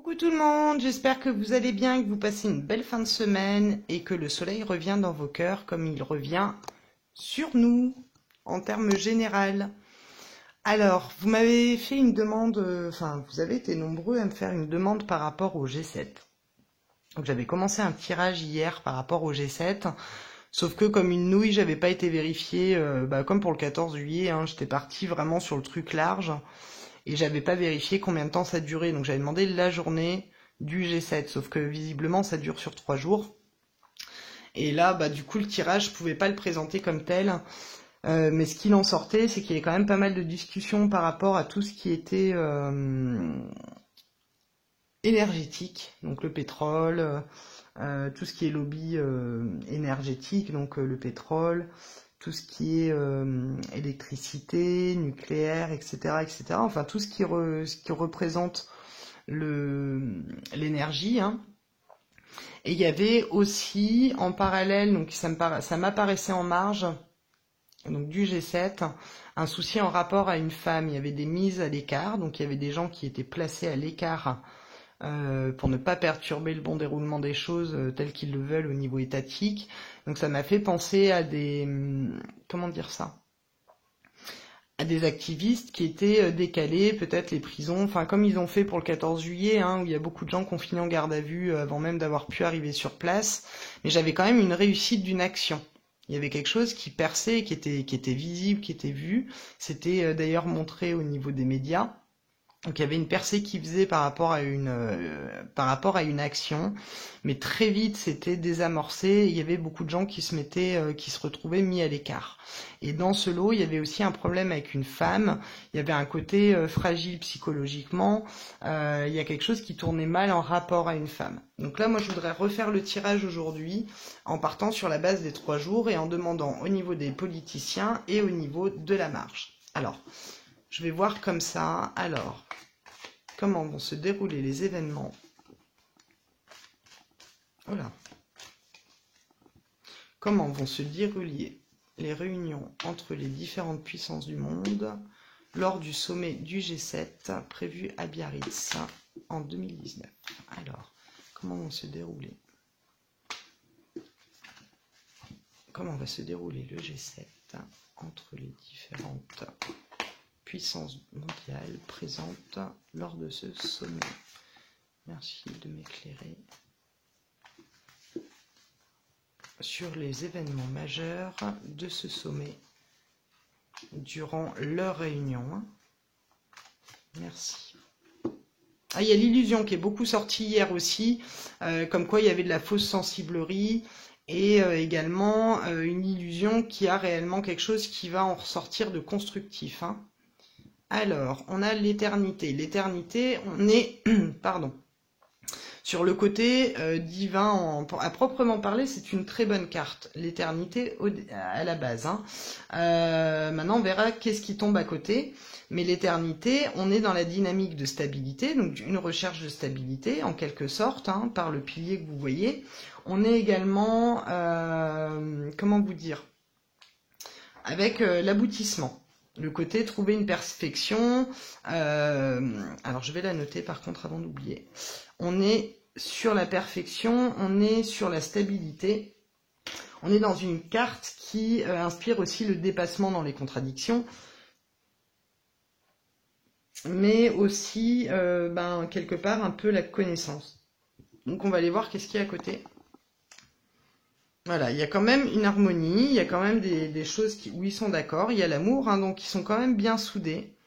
Coucou tout le monde, j'espère que vous allez bien, que vous passez une belle fin de semaine et que le soleil revient dans vos cœurs comme il revient sur nous, en termes général. Alors, vous m'avez fait une demande, vous avez été nombreux à me faire une demande par rapport au G7. Donc j'avais commencé un tirage hier par rapport au G7, sauf que comme une nouille, j'avais pas été vérifiée, comme pour le 14 juillet, hein, j'étais partie vraiment sur le truc large. Et j'avais pas vérifié combien de temps ça durait, donc j'avais demandé la journée du G7, sauf que visiblement ça dure sur 3 jours. Et là, du coup, le tirage, je pouvais pas le présenter comme tel, mais ce qu'il en sortait, c'est qu'il y avait quand même pas mal de discussions par rapport à tout ce qui était énergétique, donc le pétrole, tout ce qui est lobby énergétique, donc le pétrole, tout ce qui est électricité, nucléaire, etc., etc. Enfin, tout ce qui représente l'énergie, hein. Et il y avait aussi, en parallèle, donc ça m'apparaissait en marge, donc du G7, un souci en rapport à une femme. Il y avait des mises à l'écart, donc il y avait des gens qui étaient placés à l'écart pour ne pas perturber le bon déroulement des choses telles qu'ils le veulent au niveau étatique. Donc ça m'a fait penser à comment dire ça, à des activistes qui étaient décalés, peut-être les prisons, enfin comme ils ont fait pour le 14 juillet, hein, où il y a beaucoup de gens confinés en garde à vue avant même d'avoir pu arriver sur place. Mais j'avais quand même une réussite d'une action. Il y avait quelque chose qui perçait, qui était visible, qui était vu. C'était d'ailleurs montré au niveau des médias. Donc il y avait une percée qui faisait par rapport à une action, mais très vite c'était désamorcé. Et il y avait beaucoup de gens qui se retrouvaient mis à l'écart. Et dans ce lot, il y avait aussi un problème avec une femme. Il y avait un côté fragile psychologiquement. Il y a quelque chose qui tournait mal en rapport à une femme. Donc là, moi, je voudrais refaire le tirage aujourd'hui en partant sur la base des 3 jours et en demandant au niveau des politiciens et au niveau de la marge. Alors, je vais voir comme ça. Alors, comment vont se dérouler les événements? Voilà. Comment vont se dérouler les réunions entre les différentes puissances du monde lors du sommet du G7 prévu à Biarritz en 2019. Alors, comment vont se dérouler? Comment va se dérouler le G7 entre les différentes puissance mondiale présente lors de ce sommet? Merci de m'éclairer sur les événements majeurs de ce sommet durant leur réunion. Merci. Ah, il y a l'illusion qui est beaucoup sortie hier aussi, comme quoi il y avait de la fausse sensiblerie et également une illusion qui a réellement quelque chose qui va en ressortir de constructif, hein. Alors, on a l'éternité. L'éternité, on est, pardon, sur le côté divin, à proprement parler, c'est une très bonne carte. L'éternité à la base, hein. Maintenant, on verra qu'est-ce qui tombe à côté. Mais l'éternité, on est dans la dynamique de stabilité, donc une recherche de stabilité, en quelque sorte, hein, par le pilier que vous voyez. On est également, comment vous dire, avec l'aboutissement. Le côté trouver une perfection. Alors je vais la noter par contre avant d'oublier. On est sur la perfection, on est sur la stabilité. On est dans une carte qui inspire aussi le dépassement dans les contradictions, mais aussi quelque part un peu la connaissance. Donc on va aller voir qu'est-ce qu'il y a à côté. Voilà, il y a quand même une harmonie, il y a quand même des choses où ils sont d'accord, il y a l'amour, hein, donc ils sont quand même bien soudés.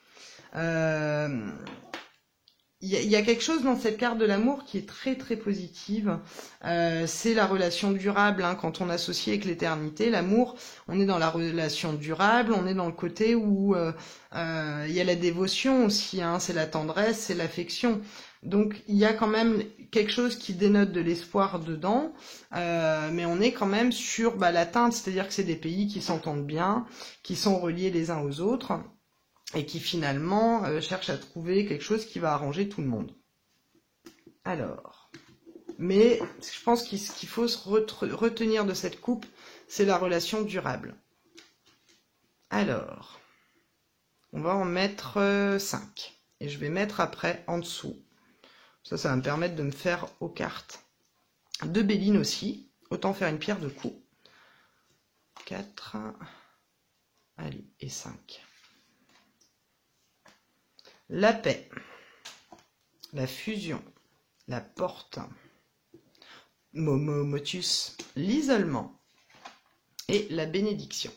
Il y a quelque chose dans cette carte de l'amour qui est très très positive, c'est la relation durable, hein, quand on associe avec l'éternité, l'amour, on est dans la relation durable, on est dans le côté où il y a la dévotion aussi, hein, c'est la tendresse, c'est l'affection. Donc il y a quand même quelque chose qui dénote de l'espoir dedans, mais on est quand même sur l'atteinte, c'est-à-dire que c'est des pays qui s'entendent bien, qui sont reliés les uns aux autres, et qui finalement cherchent à trouver quelque chose qui va arranger tout le monde. Alors, mais je pense qu'il faut se retenir de cette coupe, c'est la relation durable. Alors, on va en mettre 5, et je vais mettre après en dessous Ça va me permettre de me faire aux cartes. 2 Béline aussi. Autant faire une pierre de coups. 4. Allez, et 5. La paix. La fusion. La porte. Motus. L'isolement. Et la bénédiction.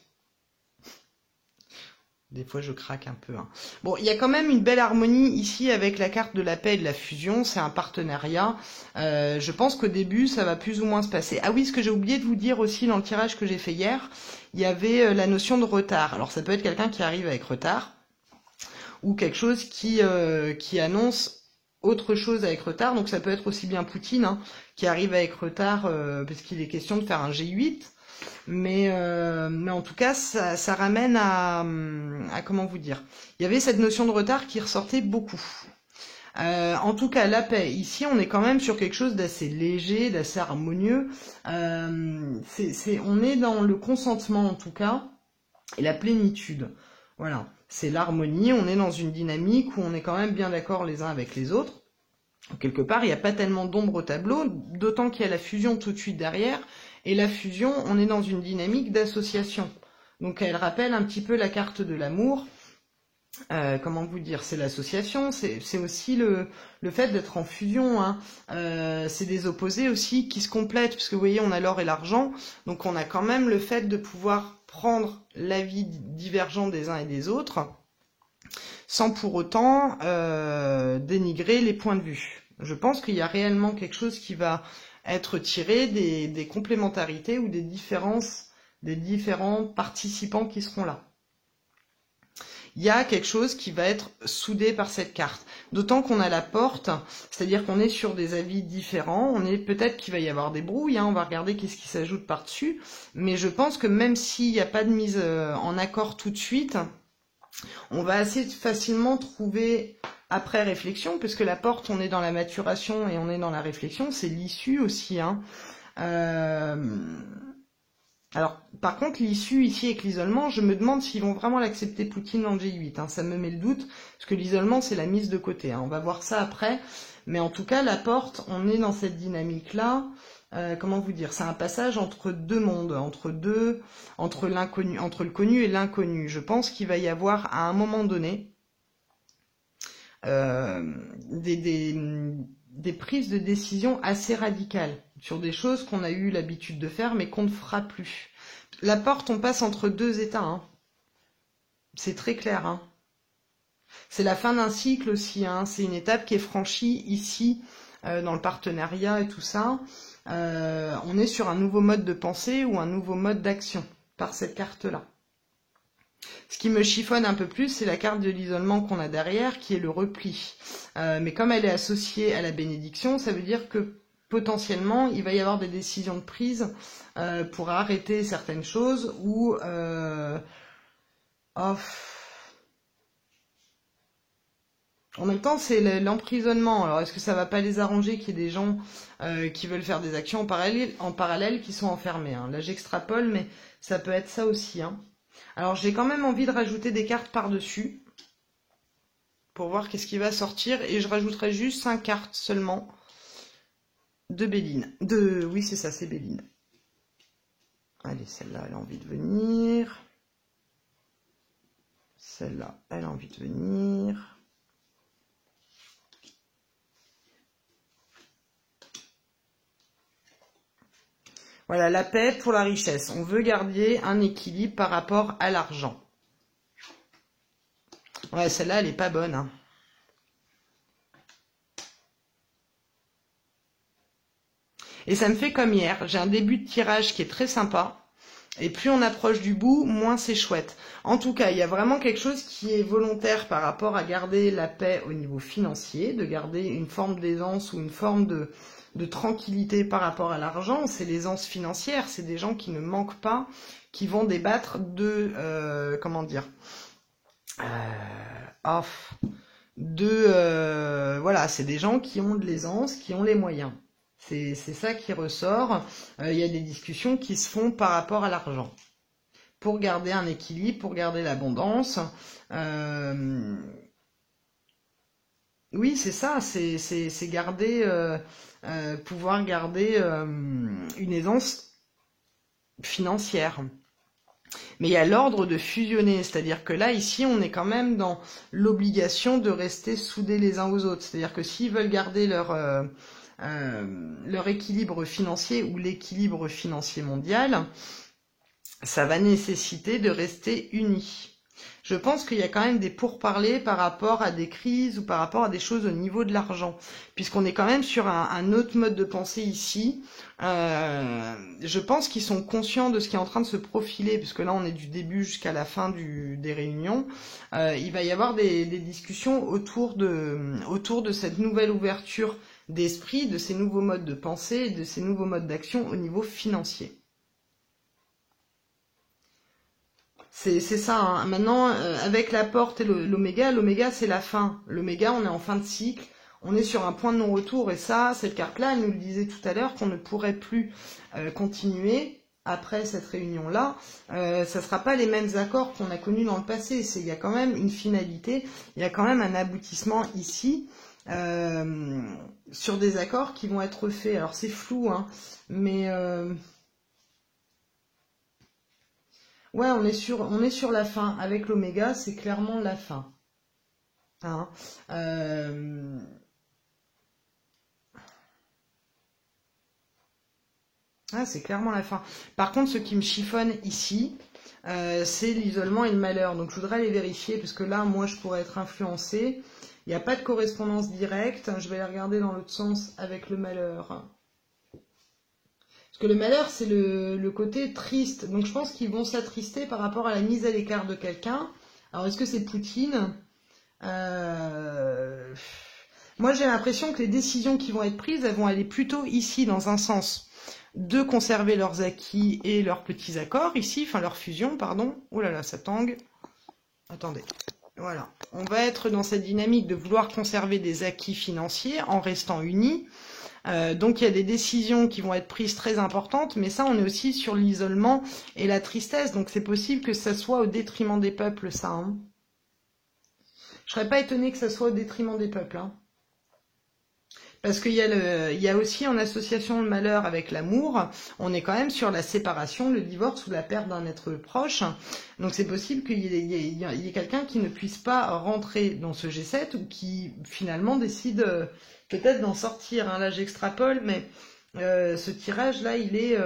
Des fois, je craque un peu. Hein. Bon, il y a quand même une belle harmonie ici avec la carte de la paix et de la fusion. C'est un partenariat. Je pense qu'au début, ça va plus ou moins se passer. Ah oui, ce que j'ai oublié de vous dire aussi dans le tirage que j'ai fait hier, il y avait la notion de retard. Alors, ça peut être quelqu'un qui arrive avec retard ou quelque chose qui annonce autre chose avec retard. Donc, ça peut être aussi bien Poutine hein, qui arrive avec retard parce qu'il est question de faire un G8. Mais en tout cas, ça ramène à comment vous dire. Il y avait cette notion de retard qui ressortait beaucoup. En tout cas, la paix. Ici, on est quand même sur quelque chose d'assez léger, d'assez harmonieux. On est dans le consentement en tout cas et la plénitude. Voilà, c'est l'harmonie. On est dans une dynamique où on est quand même bien d'accord les uns avec les autres. Quelque part, il n'y a pas tellement d'ombre au tableau, d'autant qu'il y a la fusion tout de suite derrière. Et la fusion, on est dans une dynamique d'association. Donc elle rappelle un petit peu la carte de l'amour. Comment vous dire, c'est l'association, c'est aussi le fait d'être en fusion. Hein. C'est des opposés aussi qui se complètent, parce que vous voyez, on a l'or et l'argent. Donc on a quand même le fait de pouvoir prendre l'avis divergent des uns et des autres, sans pour autant dénigrer les points de vue. Je pense qu'il y a réellement quelque chose qui va être tiré des complémentarités ou des différences des différents participants qui seront là. Il y a quelque chose qui va être soudé par cette carte. D'autant qu'on a la porte, c'est-à-dire qu'on est sur des avis différents. On est peut-être qu'il va y avoir des brouilles, hein, on va regarder qu'est-ce qui s'ajoute par-dessus. Mais je pense que même s'il n'y a pas de mise en accord tout de suite, on va assez facilement trouver après réflexion, puisque la porte, on est dans la maturation et on est dans la réflexion, c'est l'issue aussi. Hein. Alors, par contre, l'issue ici avec l'isolement, je me demande s'ils vont vraiment l'accepter Poutine dans le G8. Hein. Ça me met le doute, parce que l'isolement, c'est la mise de côté. Hein. On va voir ça après. Mais en tout cas, la porte, on est dans cette dynamique-là. Comment vous dire, c'est un passage entre deux mondes, entre l'inconnu, entre le connu et l'inconnu. Je pense qu'il va y avoir à un moment donné des prises de décision assez radicales sur des choses qu'on a eu l'habitude de faire mais qu'on ne fera plus. La porte, on passe entre deux états. Hein. C'est très clair. Hein. C'est la fin d'un cycle aussi. Hein. C'est une étape qui est franchie ici dans le partenariat et tout ça. On est sur un nouveau mode de pensée ou un nouveau mode d'action par cette carte-là. Ce qui me chiffonne un peu plus, c'est la carte de l'isolement qu'on a derrière, qui est le repli. Mais comme elle est associée à la bénédiction, ça veut dire que potentiellement, il va y avoir des décisions de prise pour arrêter certaines choses ou... En même temps, c'est l'emprisonnement. Alors, est-ce que ça va pas les arranger qu'il y ait des gens qui veulent faire des actions en parallèle qui sont enfermés hein. Là, j'extrapole, mais ça peut être ça aussi. Hein. Alors, j'ai quand même envie de rajouter des cartes par-dessus pour voir qu'est-ce qui va sortir. Et je rajouterai juste 5 cartes seulement de Béline. Oui, c'est ça, c'est Béline. Allez, celle-là, elle a envie de venir. Celle-là, elle a envie de venir. Voilà, la paix pour la richesse. On veut garder un équilibre par rapport à l'argent. Ouais, celle-là, elle est pas bonne. Hein. Et ça me fait comme hier. J'ai un début de tirage qui est très sympa. Et plus on approche du bout, moins c'est chouette. En tout cas, il y a vraiment quelque chose qui est volontaire par rapport à garder la paix au niveau financier, de garder une forme d'aisance ou une forme de tranquillité par rapport à l'argent. C'est l'aisance financière, c'est des gens qui ne manquent pas, qui vont débattre de... voilà, c'est des gens qui ont de l'aisance, qui ont les moyens. C'est ça qui ressort. Il y a des discussions qui se font par rapport à l'argent. Pour garder un équilibre, pour garder l'abondance. Oui, c'est ça, c'est garder, pouvoir garder une aisance financière. Mais il y a l'ordre de fusionner, c'est-à-dire que là, ici, on est quand même dans l'obligation de rester soudés les uns aux autres. C'est-à-dire que s'ils veulent garder leur équilibre financier ou l'équilibre financier mondial, ça va nécessiter de rester unis. Je pense qu'il y a quand même des pourparlers par rapport à des crises ou par rapport à des choses au niveau de l'argent, puisqu'on est quand même sur un autre mode de pensée ici. Je pense qu'ils sont conscients de ce qui est en train de se profiler, puisque là on est du début jusqu'à la fin des réunions. Il va y avoir des discussions autour de cette nouvelle ouverture d'esprit, de ces nouveaux modes de pensée et de ces nouveaux modes d'action au niveau financier. C'est ça, hein. Maintenant, avec la porte et l'oméga c'est la fin. L'oméga, on est en fin de cycle, on est sur un point de non-retour, et ça, cette carte-là, elle nous le disait tout à l'heure, qu'on ne pourrait plus continuer après cette réunion-là. Ça sera pas les mêmes accords qu'on a connus dans le passé. Il y a quand même une finalité, il y a quand même un aboutissement ici, sur des accords qui vont être faits. Alors c'est flou, hein, mais... ouais, on est sur la fin. Avec l'oméga, c'est clairement la fin. Hein. Euh, Ah, c'est clairement la fin. Par contre, ce qui me chiffonne ici, c'est l'isolement et le malheur. Donc, je voudrais aller vérifier, parce que là, moi, je pourrais être influencée. Il n'y a pas de correspondance directe. Je vais aller regarder dans l'autre sens avec le malheur. Parce que le malheur, c'est le côté triste. Donc, je pense qu'ils vont s'attrister par rapport à la mise à l'écart de quelqu'un. Alors, est-ce que c'est Poutine? Euh, Moi, j'ai l'impression que les décisions qui vont être prises, elles vont aller plutôt ici, dans un sens de conserver leurs acquis et leurs petits accords, ici, enfin leur fusion, pardon. Oh là là, ça tangue. Attendez. Voilà. On va être dans cette dynamique de vouloir conserver des acquis financiers en restant unis. Donc il y a des décisions qui vont être prises très importantes, mais ça, on est aussi sur l'isolement et la tristesse. Donc c'est possible que ça soit au détriment des peuples, ça. Hein. Je serais pas étonnée que ça soit au détriment des peuples. Hein. Parce il y a aussi en association le malheur avec l'amour, on est quand même sur la séparation, le divorce ou la perte d'un être proche. Donc c'est possible qu'il y ait quelqu'un qui ne puisse pas rentrer dans ce G7 ou qui finalement décide peut-être d'en sortir. Hein. Là j'extrapole, mais ce tirage-là, il est...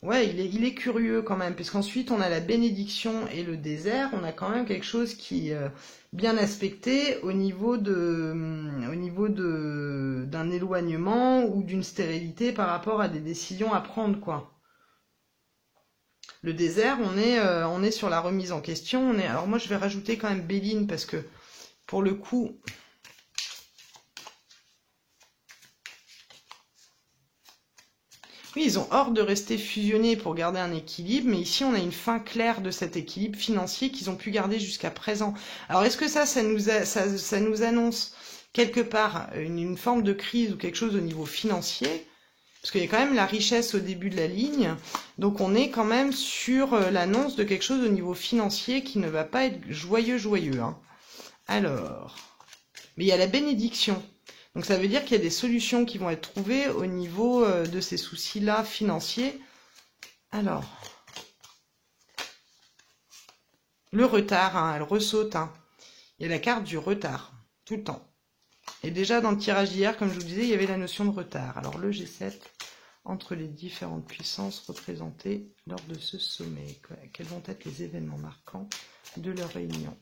ouais, il est curieux quand même, puisqu'ensuite on a la bénédiction et le désert, on a quand même quelque chose qui est bien aspecté au niveau d'un éloignement ou d'une stérilité par rapport à des décisions à prendre, quoi. Le désert, on est sur la remise en question. Alors moi, je vais rajouter quand même Béline parce que pour le coup, oui, ils ont hors de rester fusionnés pour garder un équilibre, mais ici on a une fin claire de cet équilibre financier qu'ils ont pu garder jusqu'à présent. Alors est-ce que ça nous annonce quelque part une forme de crise ou quelque chose au niveau financier? Parce qu'il y a quand même la richesse au début de la ligne, donc on est quand même sur l'annonce de quelque chose au niveau financier qui ne va pas être joyeux, hein. Alors, mais il y a la bénédiction. Donc ça veut dire qu'il y a des solutions qui vont être trouvées au niveau de ces soucis-là financiers. Alors, le retard, hein, elle ressaute. Hein. Il y a la carte du retard, tout le temps. Et déjà dans le tirage d'hier, comme je vous disais, il y avait la notion de retard. Alors le G7, entre les différentes puissances représentées lors de ce sommet, quels vont être les événements marquants de leur réunion?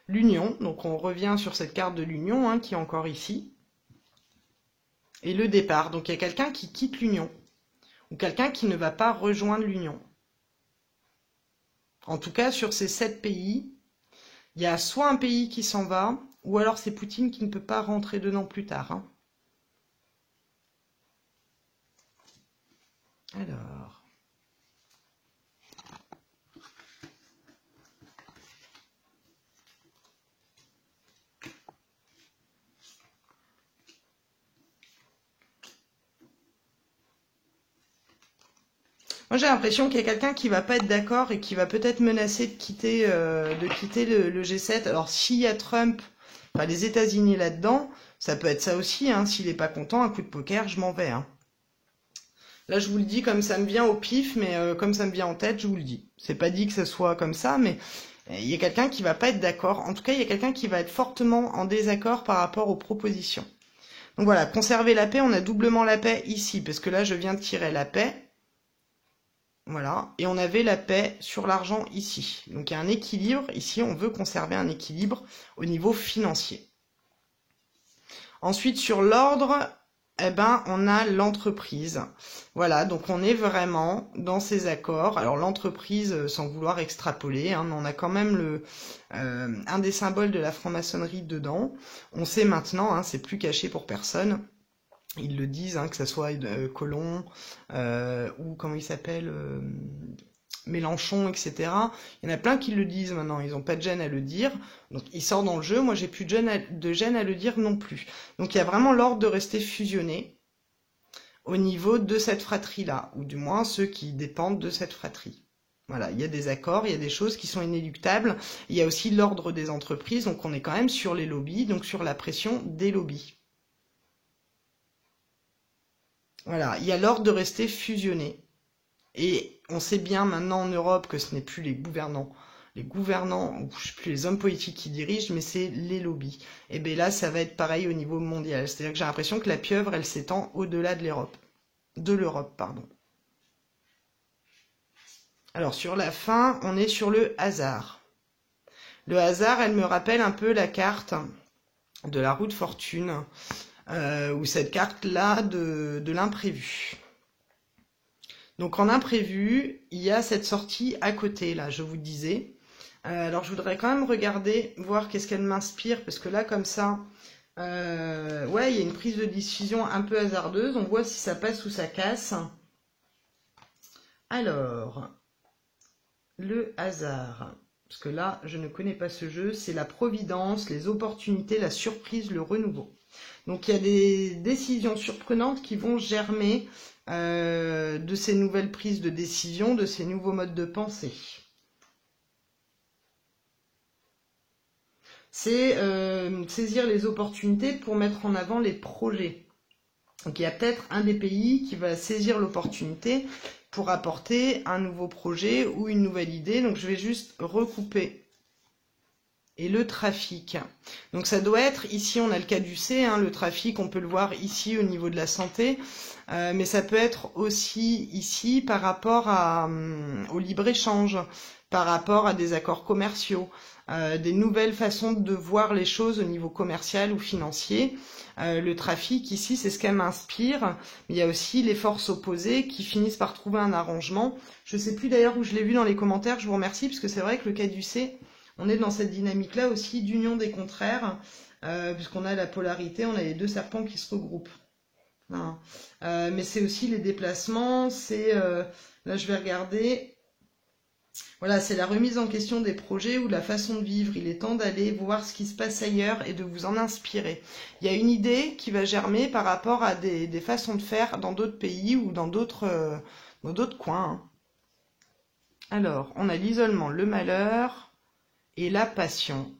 L'union, donc on revient sur cette carte de l'union hein, qui est encore ici. Et le départ, donc il y a quelqu'un qui quitte l'union, ou quelqu'un qui ne va pas rejoindre l'union. En tout cas, sur ces 7 pays, il y a soit un pays qui s'en va, ou alors c'est Poutine qui ne peut pas rentrer dedans plus tard. Hein. Alors... Moi, j'ai l'impression qu'il y a quelqu'un qui va pas être d'accord et qui va peut-être menacer de quitter le G7. Alors, s'il y a Trump, enfin les États-Unis là-dedans, ça peut être ça aussi. Hein. S'il est pas content, un coup de poker, je m'en vais. Hein. Là, je vous le dis comme ça me vient au pif, mais comme ça me vient en tête, je vous le dis. C'est pas dit que ce soit comme ça, mais il y a quelqu'un qui va pas être d'accord. En tout cas, il y a quelqu'un qui va être fortement en désaccord par rapport aux propositions. Donc voilà, conserver la paix, on a doublement la paix ici, parce que là, je viens de tirer la paix. Voilà, et on avait la paix sur l'argent ici. Donc il y a un équilibre, ici on veut conserver un équilibre au niveau financier. Ensuite sur l'ordre, eh ben on a l'entreprise. Voilà, donc on est vraiment dans ces accords. Alors l'entreprise, sans vouloir extrapoler, hein, mais on a quand même un des symboles de la franc-maçonnerie dedans. On sait maintenant, hein, c'est plus caché pour personne. Ils le disent, hein, que ça soit Colomb ou comment il s'appelle, Mélenchon, etc. Il y en a plein qui le disent maintenant, ils n'ont pas de gêne à le dire. Donc il sort dans le jeu, moi j'ai plus de gêne à le dire non plus. Donc il y a vraiment l'ordre de rester fusionné au niveau de cette fratrie-là, ou du moins ceux qui dépendent de cette fratrie. Voilà, il y a des accords, il y a des choses qui sont inéluctables. Il y a aussi l'ordre des entreprises, donc on est quand même sur les lobbies, donc sur la pression des lobbies. Voilà, il y a l'ordre de rester fusionné. Et on sait bien maintenant en Europe que ce n'est plus les gouvernants, ou je sais plus, les hommes politiques qui dirigent, mais c'est les lobbies. Et bien là, ça va être pareil au niveau mondial. C'est-à-dire que j'ai l'impression que la pieuvre, elle s'étend au-delà de l'Europe. Pardon. Alors sur la fin, on est sur le hasard. Le hasard, elle me rappelle un peu la carte de la roue de fortune, ou cette carte-là de l'imprévu. Donc en imprévu, il y a cette sortie à côté, là, je vous disais. Alors je voudrais quand même regarder, voir qu'est-ce qu'elle m'inspire, parce que là, comme ça, ouais, il y a une prise de décision un peu hasardeuse. On voit si ça passe ou ça casse. Alors, le hasard, parce que là, je ne connais pas ce jeu, c'est la providence, les opportunités, la surprise, le renouveau. Donc il y a des décisions surprenantes qui vont germer de ces nouvelles prises de décision, de ces nouveaux modes de pensée. C'est saisir les opportunités pour mettre en avant les projets. Donc il y a peut-être un des pays qui va saisir l'opportunité pour apporter un nouveau projet ou une nouvelle idée. Donc je vais juste recouper. Et le trafic. Donc ça doit être, ici on a le caducée, hein, le trafic, on peut le voir ici au niveau de la santé, mais ça peut être aussi ici par rapport au libre-échange, par rapport à des accords commerciaux, des nouvelles façons de voir les choses au niveau commercial ou financier. Le trafic, ici, c'est ce qu'elle m'inspire. Il y a aussi les forces opposées qui finissent par trouver un arrangement. Je ne sais plus d'ailleurs où je l'ai vu dans les commentaires, je vous remercie, parce que c'est vrai que le caducée, on est dans cette dynamique-là aussi d'union des contraires, puisqu'on a la polarité, on a les deux serpents qui se regroupent. Voilà. Mais c'est aussi les déplacements, c'est... là, je vais regarder... Voilà, c'est la remise en question des projets ou de la façon de vivre. Il est temps d'aller voir ce qui se passe ailleurs et de vous en inspirer. Il y a une idée qui va germer par rapport à des façons de faire dans d'autres pays ou dans d'autres coins. Hein. Alors, on a l'isolement, le malheur... et la passion.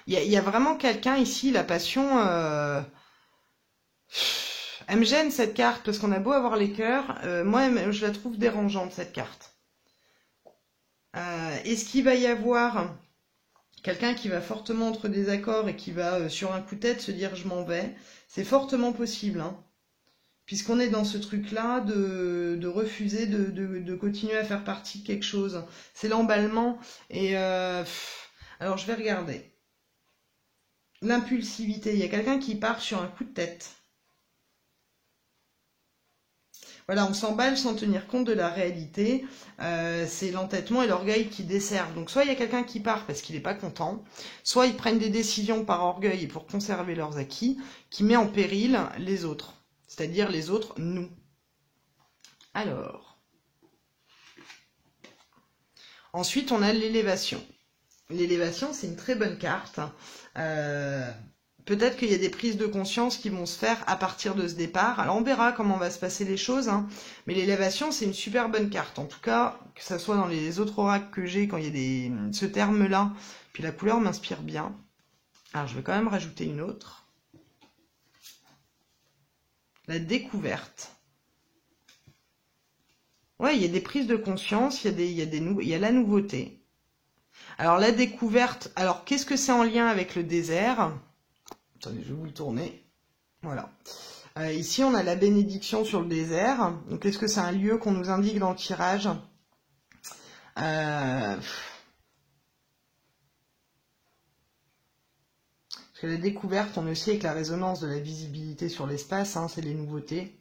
Il y a vraiment quelqu'un ici, la passion... elle me gêne cette carte, parce qu'on a beau avoir les cœurs, moi je la trouve dérangeante cette carte. Est-ce qu'il va y avoir quelqu'un qui va fortement entre des accords et qui va sur un coup de tête se dire je m'en vais? C'est fortement possible, hein. Puisqu'on est dans ce truc-là de refuser de continuer à faire partie de quelque chose. C'est l'emballement. Et alors, je vais regarder. L'impulsivité. Il y a quelqu'un qui part sur un coup de tête. Voilà, on s'emballe sans tenir compte de la réalité. C'est l'entêtement et l'orgueil qui desservent. Donc, soit il y a quelqu'un qui part parce qu'il n'est pas content, soit ils prennent des décisions par orgueil et pour conserver leurs acquis, qui met en péril les autres. C'est-à-dire les autres, nous. Alors. Ensuite, on a l'élévation. L'élévation, c'est une très bonne carte. peut-être qu'il y a des prises de conscience qui vont se faire à partir de ce départ. Alors on verra comment va se passer les choses, hein. Mais l'élévation, c'est une super bonne carte. En tout cas, que ça soit dans les autres oracles que j'ai, quand il y a ce terme-là, puis la couleur m'inspire bien. Alors je vais quand même rajouter une autre. La découverte. Ouais, il y a des prises de conscience, il y a la nouveauté. Alors la découverte, alors qu'est-ce que c'est en lien avec le désert? Attendez, je vais vous le tourner. Voilà. Ici, on a la bénédiction sur le désert. Donc, est-ce que c'est un lieu qu'on nous indique dans le tirage? Parce que la découverte, on est aussi avec la résonance de la visibilité sur l'espace, hein, c'est les nouveautés.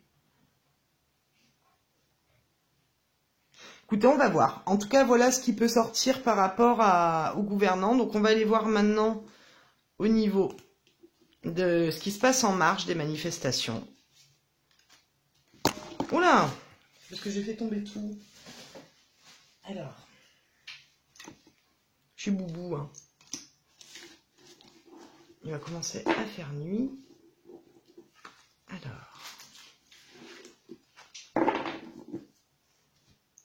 Écoutez, on va voir. En tout cas, voilà ce qui peut sortir par rapport aux gouvernants. Donc, on va aller voir maintenant au niveau de ce qui se passe en marge des manifestations. Oula! Parce que j'ai fait tomber tout. Alors. Je suis boubou, hein. Il va commencer à faire nuit. Alors.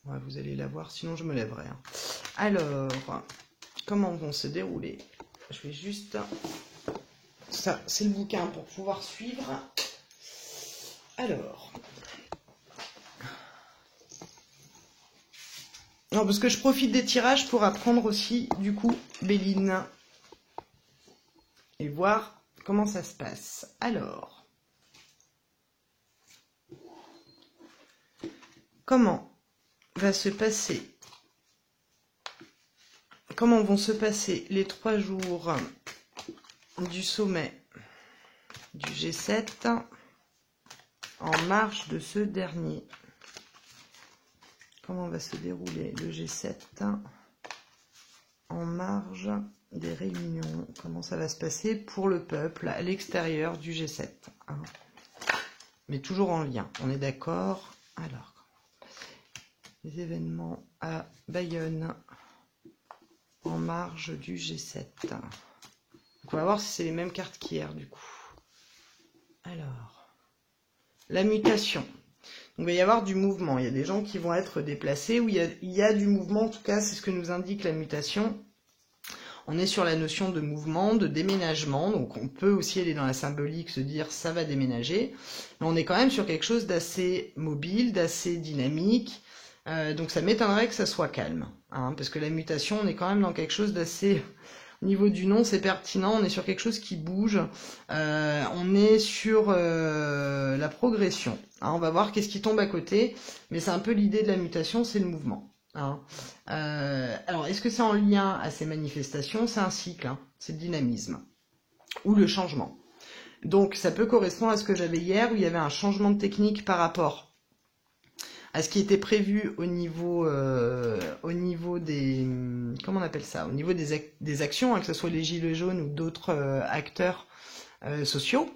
Ouais, vous allez la voir, sinon je me lèverai, hein. Alors, comment vont se dérouler? Je vais juste... Ça, c'est le bouquin pour pouvoir suivre. Alors. Non, parce que je profite des tirages pour apprendre aussi, du coup, Béline. Et voir comment ça se passe. Alors. Comment vont se passer les 3 jours du sommet du G7 en marge de ce dernier? Comment va se dérouler le G7 en marge des réunions? Comment ça va se passer pour le peuple à l'extérieur du G7, hein? Mais toujours en lien, on est d'accord? Alors, les événements à Bayonne en marge du G7. Donc on va voir si c'est les mêmes cartes qu'hier du coup. Alors, la mutation. Donc, il va y avoir du mouvement. Il y a des gens qui vont être déplacés, ou il y a du mouvement, en tout cas, c'est ce que nous indique la mutation. On est sur la notion de mouvement, de déménagement, donc on peut aussi aller dans la symbolique, se dire ça va déménager, mais on est quand même sur quelque chose d'assez mobile, d'assez dynamique, donc ça m'étonnerait que ça soit calme, hein, parce que la mutation, on est quand même dans quelque chose d'assez... Au niveau du nom, c'est pertinent, on est sur quelque chose qui bouge, on est sur la progression, hein, on va voir qu'est-ce qui tombe à côté, mais c'est un peu l'idée de la mutation, c'est le mouvement. Hein. Alors, est-ce que c'est en lien à ces manifestations? C'est un cycle, hein, c'est le dynamisme, ou le changement. Donc, ça peut correspondre à ce que j'avais hier, où il y avait un changement de technique par rapport à ce qui était prévu au niveau des... Comment on appelle ça? Au niveau des actions, hein, que ce soit les gilets jaunes ou d'autres acteurs sociaux.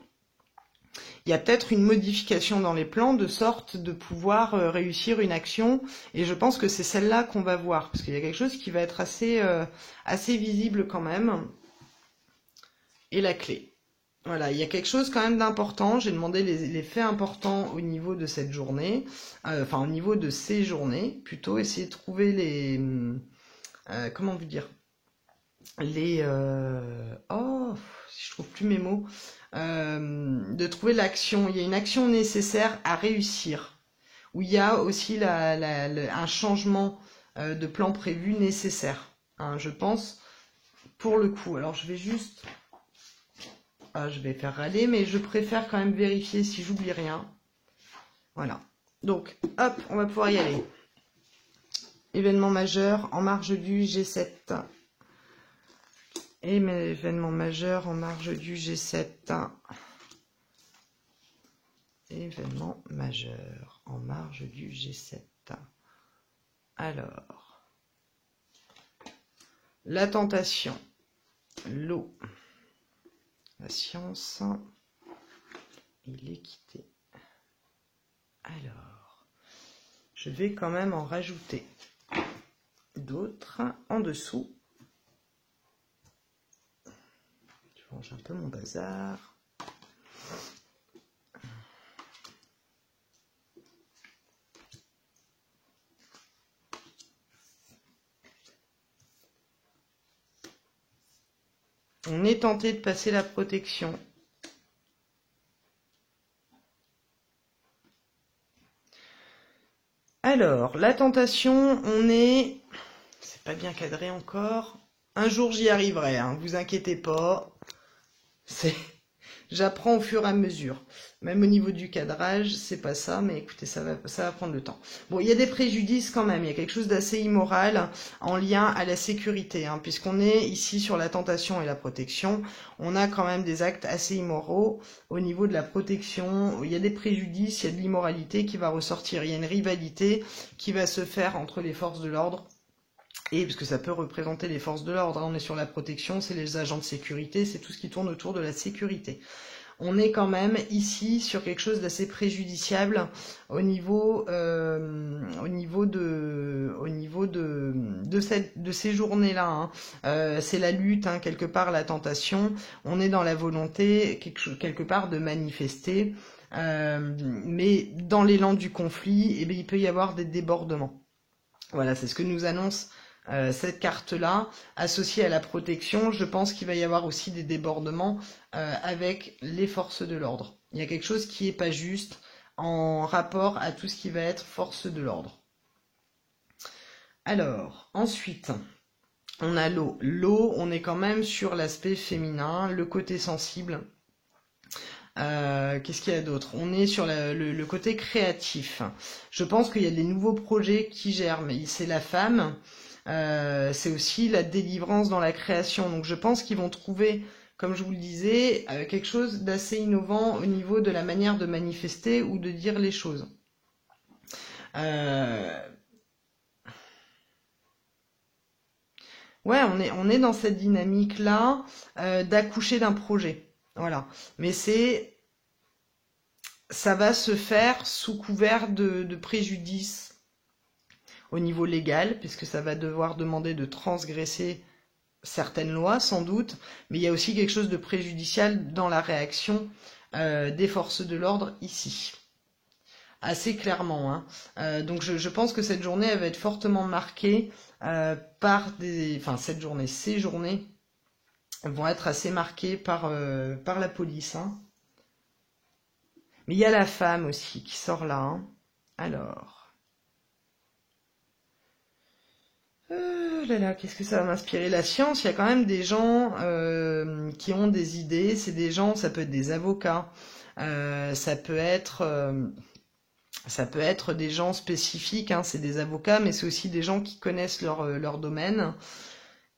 Il y a peut-être une modification dans les plans de sorte de pouvoir réussir une action, et je pense que c'est celle-là qu'on va voir, parce qu'il y a quelque chose qui va être assez visible quand même. Et la clé. Voilà, il y a quelque chose quand même d'important. J'ai demandé les faits importants au niveau de cette journée, enfin au niveau de ces journées, plutôt essayer de trouver les... comment vous dire? Les... oh, je trouve plus mes mots. De trouver l'action. Il y a une action nécessaire à réussir, où il y a aussi un changement de plan prévu nécessaire, hein, je pense, pour le coup. Alors je vais juste... Ah, je vais faire râler, mais je préfère quand même vérifier si j'oublie rien. Voilà. Donc, hop, on va pouvoir y aller. Événement majeur en marge du G7. Et mes événements majeurs en marge du G7. Événement majeur en marge du G7. Alors, la tentation, l'eau, la science et l'équité. Alors, je vais quand même en rajouter d'autres en dessous. Je vais range un peu mon bazar. On est tenté de passer la protection. Alors, la tentation, on est... C'est pas bien cadré encore. Un jour, j'y arriverai, hein, vous inquiétez pas. J'apprends au fur et à mesure. Même au niveau du cadrage, c'est pas ça, mais écoutez, ça va prendre le temps. Bon, il y a des préjudices quand même, il y a quelque chose d'assez immoral en lien à la sécurité, hein, puisqu'on est ici sur la tentation et la protection. On a quand même des actes assez immoraux au niveau de la protection. Il y a des préjudices, il y a de l'immoralité qui va ressortir. Il y a une rivalité qui va se faire entre les forces de l'ordre. Et parce que ça peut représenter les forces de l'ordre, on est sur la protection, c'est les agents de sécurité, c'est tout ce qui tourne autour de la sécurité. On est quand même ici sur quelque chose d'assez préjudiciable au niveau de ces journées-là. Hein. C'est la lutte, hein, quelque part la tentation. On est dans la volonté quelque part de manifester, mais dans l'élan du conflit, eh bien, il peut y avoir des débordements. Voilà, c'est ce que nous annonce cette carte-là, associée à la protection. Je pense qu'il va y avoir aussi des débordements avec les forces de l'ordre. Il y a quelque chose qui est pas juste en rapport à tout ce qui va être force de l'ordre. Alors, ensuite, on a l'eau. L'eau, on est quand même sur l'aspect féminin, le côté sensible. Qu'est-ce qu'il y a d'autre? On est sur le côté créatif. Je pense qu'il y a des nouveaux projets qui germent. C'est la femme, c'est aussi la délivrance dans la création. Donc je pense qu'ils vont trouver, comme je vous le disais, quelque chose d'assez innovant au niveau de la manière de manifester ou de dire les choses. Ouais, on est dans cette dynamique-là d'accoucher d'un projet. Voilà. Mais ça va se faire sous couvert de préjudice au niveau légal, puisque ça va devoir demander de transgresser certaines lois, sans doute, mais il y a aussi quelque chose de préjudicial dans la réaction des forces de l'ordre ici. Assez clairement. Hein. Donc je pense que cette journée, elle va être fortement marquée par des... Enfin, ces journées vont être assez marquées par la police. Hein. Mais il y a la femme aussi qui sort là. Hein. Alors... là là, qu'est-ce que ça va m'inspirer? La science, il y a quand même des gens qui ont des idées. C'est des gens, ça peut être des avocats, ça peut être des gens spécifiques. Hein, c'est des avocats, mais c'est aussi des gens qui connaissent leur domaine.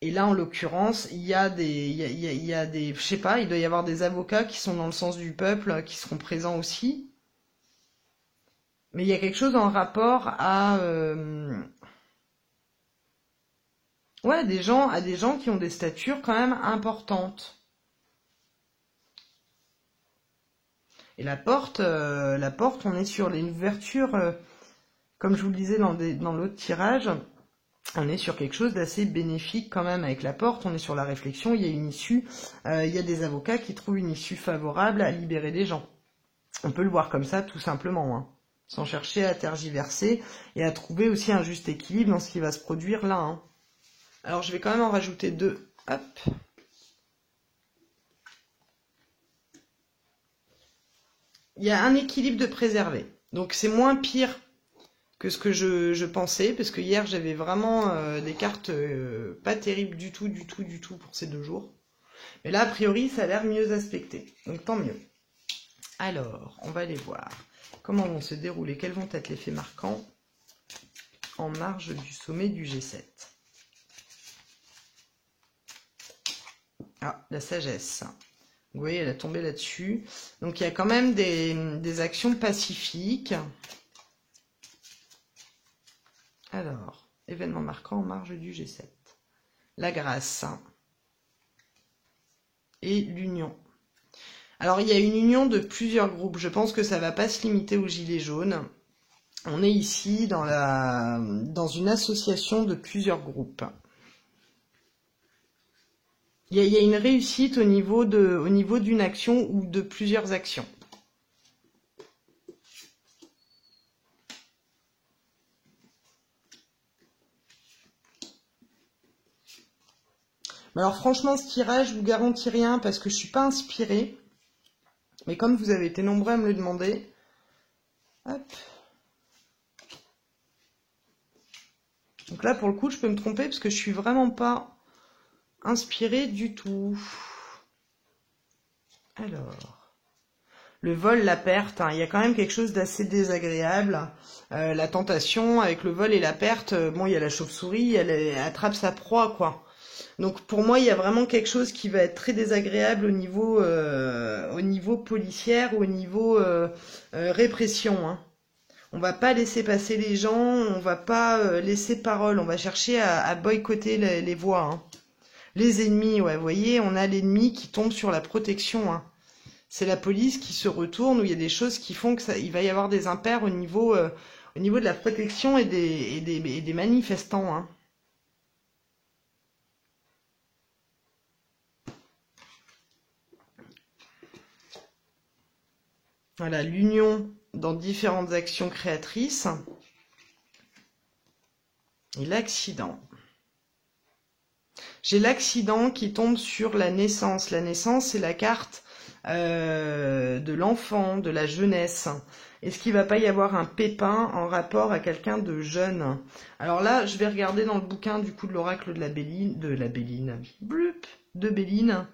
Et là, en l'occurrence, il y a des, je sais pas, il doit y avoir des avocats qui sont dans le sens du peuple, qui seront présents aussi. Mais il y a quelque chose en rapport à ouais, des gens qui ont des statures quand même importantes. Et la porte, on est sur une ouverture, comme je vous le disais dans l'autre tirage, on est sur quelque chose d'assez bénéfique quand même avec la porte, on est sur la réflexion, il y a une issue, il y a des avocats qui trouvent une issue favorable à libérer des gens. On peut le voir comme ça tout simplement, hein, sans chercher à tergiverser et à trouver aussi un juste équilibre dans ce qui va se produire là. Hein. Alors je vais quand même en rajouter deux. Hop. Il y a un équilibre de préserver. Donc c'est moins pire que ce que je pensais, parce que hier j'avais vraiment des cartes pas terribles du tout pour ces 2 jours. Mais là, a priori, ça a l'air mieux aspecté. Donc tant mieux. Alors, on va aller voir comment vont se dérouler, quels vont être les faits marquants en marge du sommet du G7. Ah, la sagesse. Vous voyez, elle a tombé là-dessus. Donc il y a quand même des actions pacifiques. Alors, événement marquant en marge du G7. La grâce. Et l'union. Alors, il y a une union de plusieurs groupes. Je pense que ça ne va pas se limiter aux gilets jaunes. On est ici dans une association de plusieurs groupes. Il y a une réussite au niveau d'une action ou de plusieurs actions. Alors franchement, ce tirage, je vous garantis rien parce que je suis pas inspirée. Mais comme vous avez été nombreux à me le demander, hop. Donc là, pour le coup, je peux me tromper parce que je suis vraiment pas inspirée du tout. Alors, le vol, la perte, hein, il y a quand même quelque chose d'assez désagréable. La tentation avec le vol et la perte, bon, il y a la chauve-souris, elle attrape sa proie, quoi. Donc pour moi, il y a vraiment quelque chose qui va être très désagréable au niveau policière ou au niveau répression, hein. On va pas laisser passer les gens, on va pas laisser parole, on va chercher à boycotter les voix, hein. Les ennemis, ouais, vous voyez, on a l'ennemi qui tombe sur la protection, hein. C'est la police qui se retourne, où il y a des choses qui font que il va y avoir des impairs au niveau de la protection et des manifestants, hein. Voilà, l'union dans différentes actions créatrices et l'accident. J'ai l'accident qui tombe sur la naissance. La naissance, c'est la carte de l'enfant, de la jeunesse. Est-ce qu'il va pas y avoir un pépin en rapport à quelqu'un de jeune? Alors là, je vais regarder dans le bouquin du coup de l'oracle de Béline.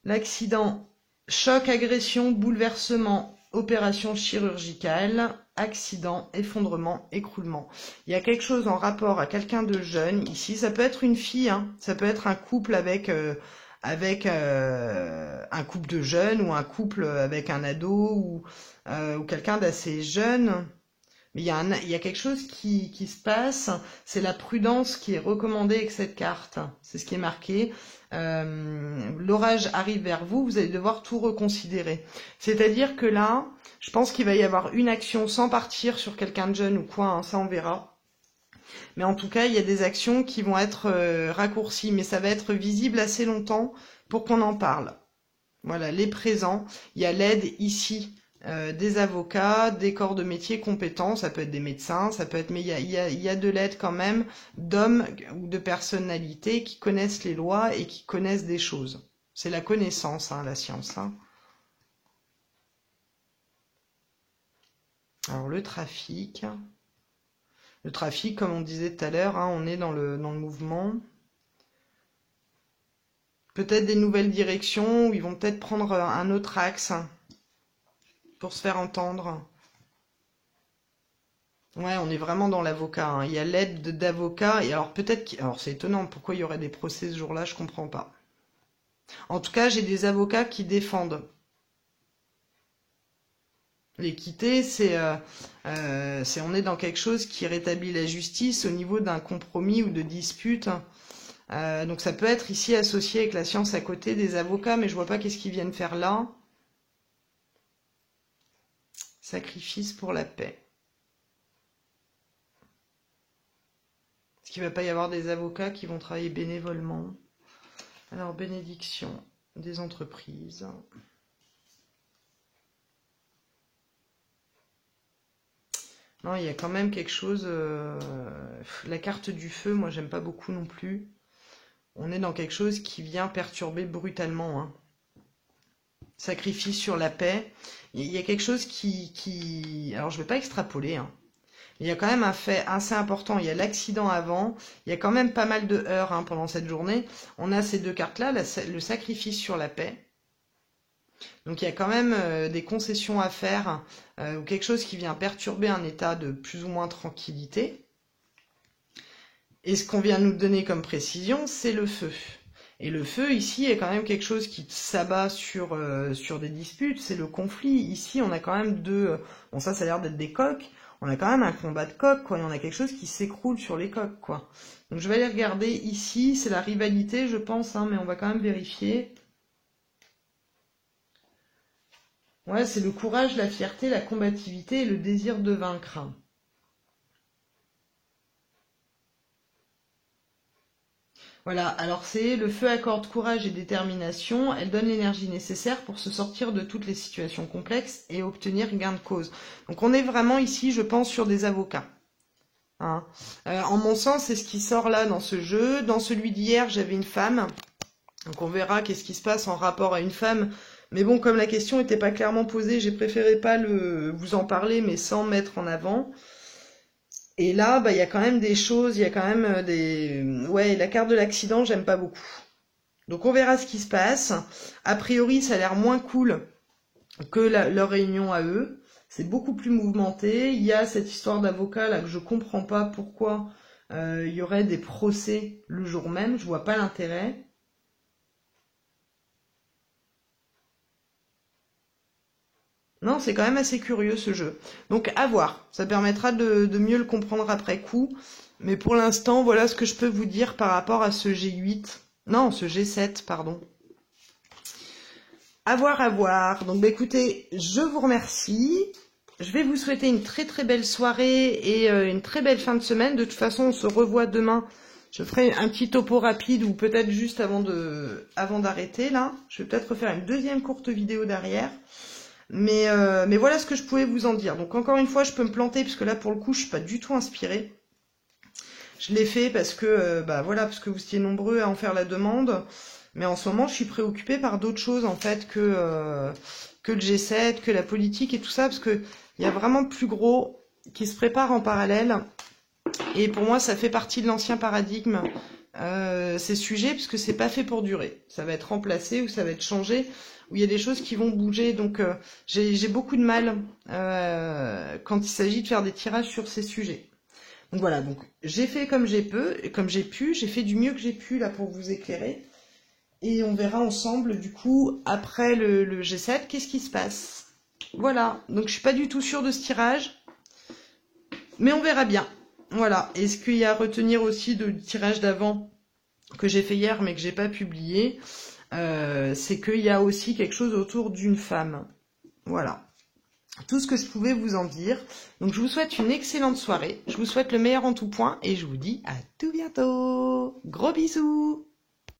L'accident, choc, agression, bouleversement, opération chirurgicale, accident, effondrement, écroulement. Il y a quelque chose en rapport à quelqu'un de jeune ici. Ça peut être une fille, hein. Ça peut être un couple avec un couple de jeunes ou un couple avec un ado ou quelqu'un d'assez jeune. Mais il y a quelque chose qui se passe. C'est la prudence qui est recommandée avec cette carte. C'est ce qui est marqué. L'orage arrive vers vous, vous allez devoir tout reconsidérer. C'est-à-dire que là, je pense qu'il va y avoir une action sans partir sur quelqu'un de jeune ou quoi, hein, ça on verra. Mais en tout cas, il y a des actions qui vont être raccourcies, mais ça va être visible assez longtemps pour qu'on en parle. Voilà, les présents. Il y a l'aide ici des avocats, des corps de métier compétents, ça peut être des médecins, ça peut être, mais il y a de l'aide quand même d'hommes ou de personnalités qui connaissent les lois et qui connaissent des choses. C'est la connaissance, hein, la science, hein. Alors le trafic, comme on disait tout à l'heure, hein, on est dans le mouvement. Peut-être des nouvelles directions où ils vont peut-être prendre un autre axe pour se faire entendre. Ouais, on est vraiment dans l'avocat, hein. Il y a l'aide d'avocats. Et alors peut-être alors c'est étonnant, pourquoi il y aurait des procès ce jour-là, je comprends pas. En tout cas, j'ai des avocats qui défendent. L'équité, on est dans quelque chose qui rétablit la justice au niveau d'un compromis ou de dispute. Donc ça peut être ici associé avec la science à côté des avocats, mais je vois pas qu'est-ce qu'ils viennent faire là. Sacrifice pour la paix. Est-ce qu'il ne va pas y avoir des avocats qui vont travailler bénévolement? Alors, bénédiction des entreprises. Non, il y a quand même quelque chose... la carte du feu, moi, j'aime pas beaucoup non plus. On est dans quelque chose qui vient perturber brutalement, hein. Sacrifice sur la paix. Il y a quelque chose qui... Alors, je ne vais pas extrapoler, hein. Il y a quand même un fait assez important. Il y a l'accident avant. Il y a quand même pas mal de heurts, hein, pendant cette journée. On a ces deux cartes-là, le sacrifice sur la paix. Donc il y a quand même des concessions à faire ou quelque chose qui vient perturber un état de plus ou moins tranquillité. Et ce qu'on vient nous donner comme précision, c'est le feu. Et le feu, ici, est quand même quelque chose qui s'abat sur des disputes. C'est le conflit. Ici, on a quand même bon, ça a l'air d'être des coqs. On a quand même un combat de coqs, quoi. Et on a quelque chose qui s'écroule sur les coqs, quoi. Donc je vais aller regarder ici. C'est la rivalité, je pense, hein, mais on va quand même vérifier. Ouais, c'est le courage, la fierté, la combativité et le désir de vaincre. Voilà, alors c'est le feu accorde courage et détermination, elle donne l'énergie nécessaire pour se sortir de toutes les situations complexes et obtenir gain de cause. Donc on est vraiment ici, je pense, sur des avocats. Hein. En mon sens, c'est ce qui sort là dans ce jeu. Dans celui d'hier, j'avais une femme. Donc on verra qu'est-ce qui se passe en rapport à une femme. Mais bon, comme la question n'était pas clairement posée, j'ai préféré pas vous en parler, mais sans mettre en avant. Et là, bah, il y a quand même des choses, il y a quand même des... Ouais, la carte de l'accident, j'aime pas beaucoup. Donc on verra ce qui se passe. A priori, ça a l'air moins cool que leur réunion à eux. C'est beaucoup plus mouvementé. Il y a cette histoire d'avocat là que je comprends pas pourquoi il y aurait des procès le jour même. Je vois pas l'intérêt. Non, c'est quand même assez curieux ce jeu. Donc à voir. Ça permettra de mieux le comprendre après coup. Mais pour l'instant, voilà ce que je peux vous dire par rapport à ce G8. Non, ce G7, pardon. À voir, à voir. Donc, bah, écoutez, je vous remercie. Je vais vous souhaiter une très très belle soirée et une très belle fin de semaine. De toute façon, on se revoit demain. Je ferai un petit topo rapide ou peut-être juste avant d'arrêter là. Je vais peut-être refaire une deuxième courte vidéo derrière. Mais voilà ce que je pouvais vous en dire. Donc encore une fois, je peux me planter puisque là pour le coup, je suis pas du tout inspirée. Je l'ai fait parce que bah voilà, parce que vous étiez nombreux à en faire la demande. Mais en ce moment, je suis préoccupée par d'autres choses en fait que le G7, que la politique et tout ça, parce que il y a vraiment plus gros qui se prépare en parallèle. Et pour moi, ça fait partie de l'ancien paradigme, ces sujets, puisque c'est pas fait pour durer. Ça va être remplacé ou ça va être changé, où il y a des choses qui vont bouger. Donc j'ai beaucoup de mal quand il s'agit de faire des tirages sur ces sujets. Donc voilà, donc j'ai fait comme j'ai pu, j'ai fait du mieux que j'ai pu là pour vous éclairer. Et on verra ensemble, du coup, après le G7, qu'est-ce qui se passe. Voilà, donc je suis pas du tout sûre de ce tirage, mais on verra bien. Voilà, et ce qu'il y a à retenir aussi du tirage d'avant, que j'ai fait hier, mais que j'ai pas publié, c'est qu'il y a aussi quelque chose autour d'une femme. Voilà. Tout ce que je pouvais vous en dire. Donc je vous souhaite une excellente soirée, je vous souhaite le meilleur en tout point, et je vous dis à tout bientôt. Gros bisous.